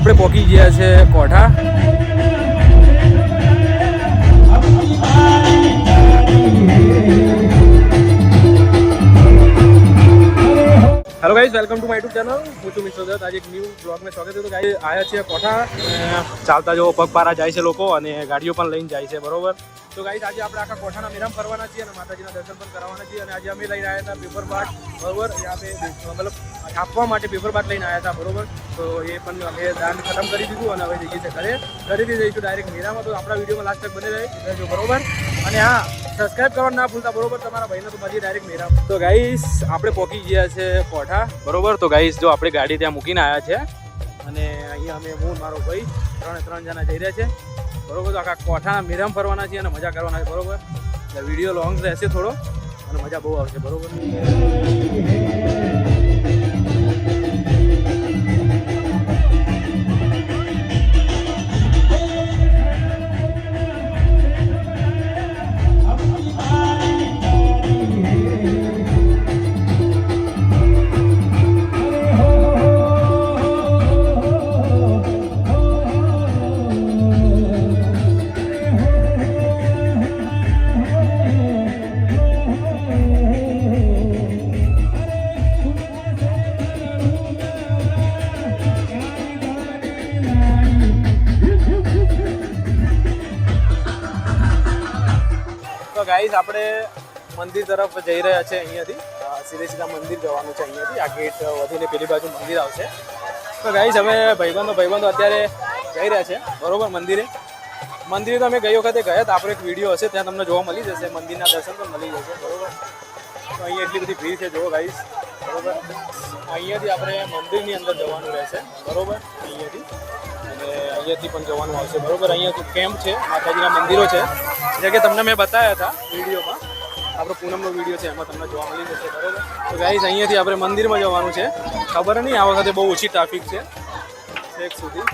આપણે પહોંચી ગયા છે કોઠા. Hello guys, welcome to my YouTube channel. હું છું મિસ્ટર દત્ત. આજે એક ન્યૂ બ્લોગ મેં સ્વાગત છે. તો ગાઈઝ આવ્યા છીએ કોઠા. ચાલતા જો પગપારા જાય છે લોકો અને ગાડીઓ પણ લઈને જાય છે, બરોબર. તો ગાઈઝ આજે આપણે આખા કોઠાના મેરામ ફરવાના છીએ અને માતાજીના દર્શન પણ કરવાના છીએ. અને આજે અમે લઈને આવ્યા હતા પેપર બાટ, બરોબર. મતલબ આપવા માટે પેપર બાટ લઈને આવ્યા હતા, બરોબર. તો એ પણ અમે દાન ખતમ કરી દીધું અને હવે જઈએ છીએ ઘરેથી જઈશું ડાયરેક્ટ મેરામાં. તો આપણા વિડીયોમાં લાસ્ટ તક બને રહેજો, બરોબર. અને હા, સબસ્ક્રાઇબ કરવાનું ના ભૂલતા, બરોબર. તમારા ભાઈને તો મળીએ ડાયરેક્ટ મેરામાં. તો ગાઈઝ આપણે પહોંચી ગયા છે કોઠા, બરોબર. તો ગાઈઝ જો આપણે ગાડી ત્યાં મૂકીને આવ્યા છે અને અહીંયા અમે હું મારો ભાઈ ત્રણ જણા જઈ રહ્યા છે, બરોબર. તો આખા કોઠાના મેરામ ફરવાના છીએ અને મજા કરવાના છે, બરોબર. એટલે વિડીયો લોંગ રહેશે થોડો અને મજા બહુ આવશે, બરોબર. ગાઈઝ આપણે મંદિર તરફ જઈ રહ્યા છે. અહીંયાથી સીધા મંદિર જવાનું છે. અહીંયાથી આ ગેટ વધીને પેલી બાજુ મંદિર આવશે. તો ગાઈઝ હવે ભાઈબંધો અત્યારે જઈ રહ્યા છે, બરોબર. મંદિરે તો અમે ગઈ વખતે ગયા હતા. આપણો એક વિડીયો હશે, ત્યાં તમને જોવા મળી જશે. મંદિરના દર્શન પણ મળી જશે, બરોબર. તો અહીંયા એટલી બધી ભીડ છે, જુઓ ગાઈઝ, બરોબર. અહીંયાથી આપણે મંદિરની અંદર જવાનું રહેશે, બરોબર. અહીંયાથી પણ જવાનું આવશે, બરોબર. અહીંયા કેમ્પ છે, માતાજીના મંદિરો છે, જે કે તમને મેં બતાવ્યા હતા વિડીયોમાં. આપણો પૂનમનો વિડીયો છે, એમાં તમને જોવા મળી જશે, બરોબર. તો ગાઈઝ અહીંયાથી આપણે મંદિરમાં જવાનું છે. ખબર નહીં, આ વખતે બહુ ઓછી ટ્રાફિક છે છેક સુધી.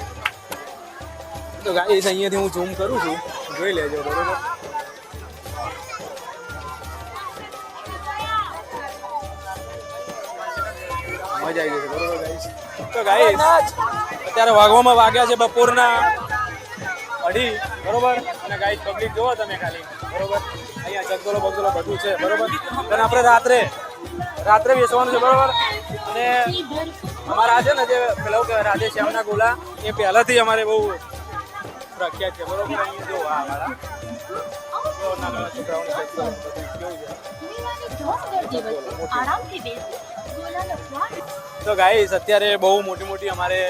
તો ગાઈઝ અહીંયાથી હું ઝૂમ કરું છું, જોઈ લેજો, બરોબર. મજા આવી જશે, બરોબર ગાઈઝ. તો ગાઈઝ અત્યારે વાગ્યા છે બપોરના 2:30, બરોબર. અને ગાઈઝ પબ્લિક જોવો તમે ખાલી, બરોબર. અહીંયા જગદોલો બગદોલો બધું છે, બરોબર. અને આપણે રાત્રે બેસવાનું છે, બરોબર. અને અમારા છે ને જે પેલો કે રાધે શ્યામના ગોલા, એ પહેલાથી અમારે બહુ પ્રખ્યાત છે, બરોબર. અહીંયા જો અમારા તો ગાઈસ અત્યારે બહુ મોટી અમારે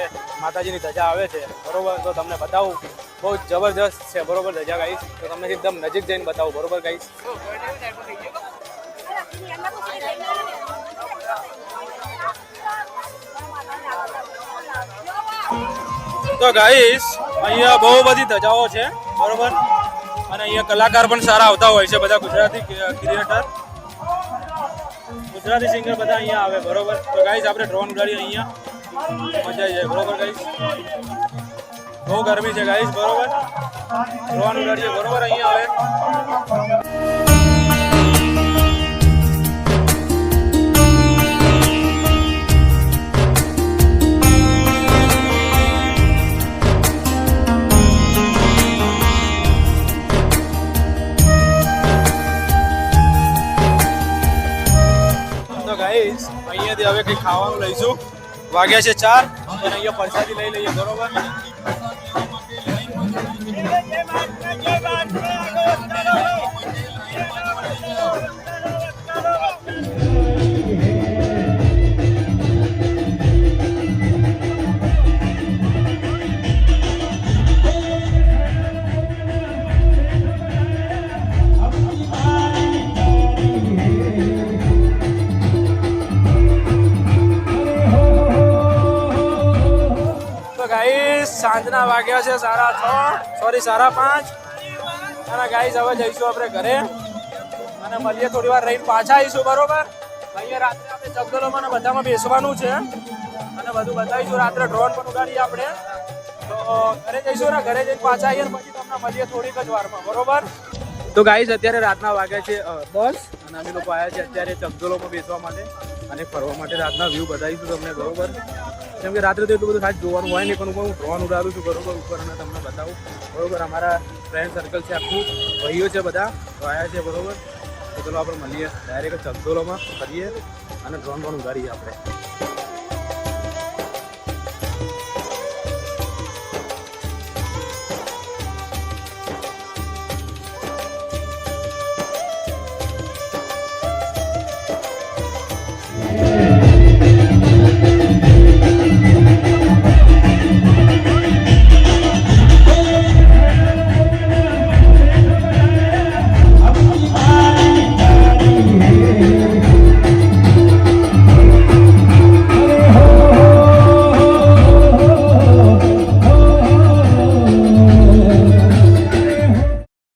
માતાજીની ધજા આવે છે, બરોબર. તો તમને બતાવું, બહુ જબરજસ્ત છે, બરોબર, ધજા ગાઈસ. તો તમને એકદમ નજીક જઈને બતાવું, બરોબર ગાઈસ. તો ગાઈસ અહીંયા બહુ બધી ધજાઓ છે, બરોબર. અને અહીંયા કલાકાર પણ સારા આવતા હોય છે, બધા ગુજરાતી ક્રિએટર, ગુજરાતી સિંગર બધા અહીંયા આવે, બરોબર. તો ગાઈઝ આપણે ડ્રોન ઉડાડીએ, અહીંયા મજા આવી જાય, બરોબર ગાઈઝ. બહુ ગરમી છે ગાઈઝ, બરોબર. ડ્રોન ઉડાડીએ, બરોબર. અહીંયા આવે. અહીંયાથી હવે કંઈ ખાવાનું લઈશું. વાગ્યા છે 4 અને અહીંયા પ્રસાદી લઈ લઈએ, બરોબર. સાંજના વાગ્યા છે 5:30. અને ગાઈઝ હવે જઈશું આપણે ઘરે અને મળીએ થોડી વાર રહીને પાછા આવીશું, બરોબર. અહીંયા રાત્રે આપણે જગદલોમાં ને બધામાં બેસવાનું છે અને બધું બતાવીશું. રાત્રે ડ્રોન પણ ઉડાડીએ આપણે. તો ઘરે જઈશું ને, ઘરે જઈને પાછા આવીએ પછી તમને મળીએ થોડીક જ વારમાં, બરોબર. તો ગાઈઝ અત્યારે રાતના વાગ્યા છે 10 અને અમે લોકો આવ્યા છે અત્યારે જગદલોમાં બેસવા માટે અને ફરવા માટે. રાતના વ્યૂ બતાવીશું તમને, બરોબર. કેમ કે રાત્રે તો એટલું બધું ખાસ જોવાનું હોય નહીં, પણ હું ડ્રોન ઉડાડું છું બરોબર ઉપર અને તમને બતાવું બરોબર. અમારા ફ્રેન્ડ સર્કલ છે આખું, ભાઈઓ છે બધા આવ્યા છે બરોબર. તો ચલો આપણે મળીએ ડાયરેક્ટ ચલદોલોમાં ફરીએ અને ડ્રોન પણ ઉડાડીએ આપણે.